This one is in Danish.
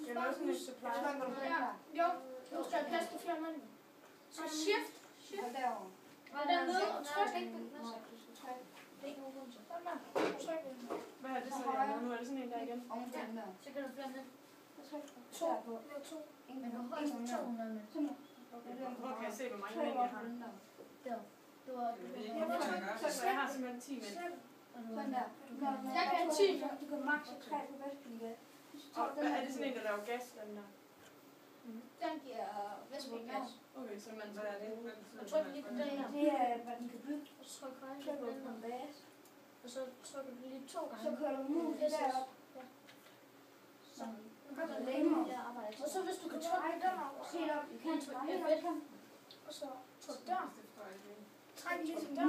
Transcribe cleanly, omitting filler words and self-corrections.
Jeg laver sådan et supply. Jo, du skal have plads til flere mænd. Så shift. Og derovre. Og dernede og tryk. Det er ikke nogen grund til. Sådan der. Tryk. Hvad er det så, jeg nu? Er det sådan en der igen? Oven på den der. Så kan du flere mænd. To. Men du har højst 200 mænd. Hvor kan jeg se, hvor mange mænd jeg har? Der. Du har... Så jeg har simpelthen 10 mænd. Sådan der. Jeg kan have 10. Du kan maks 3 på Vestpilgade. Og er det sådan en, der laver gas, den der? Den giver Vestpilgas. Okay, så man så er det. Og tryk lige på den her. Det er, hvad den kan bygge. Og så tryk højre Tryk på på den en her. base. Og så trykker du lige 2 gange. Så kører du mus derop. Sådan. Så længere. Jeg arbejder Og så hvis du kan trykke den over. Helt op. Du kan trykke helt op. Og så tryk der. Det forstår jeg ikke. Træk lige til der.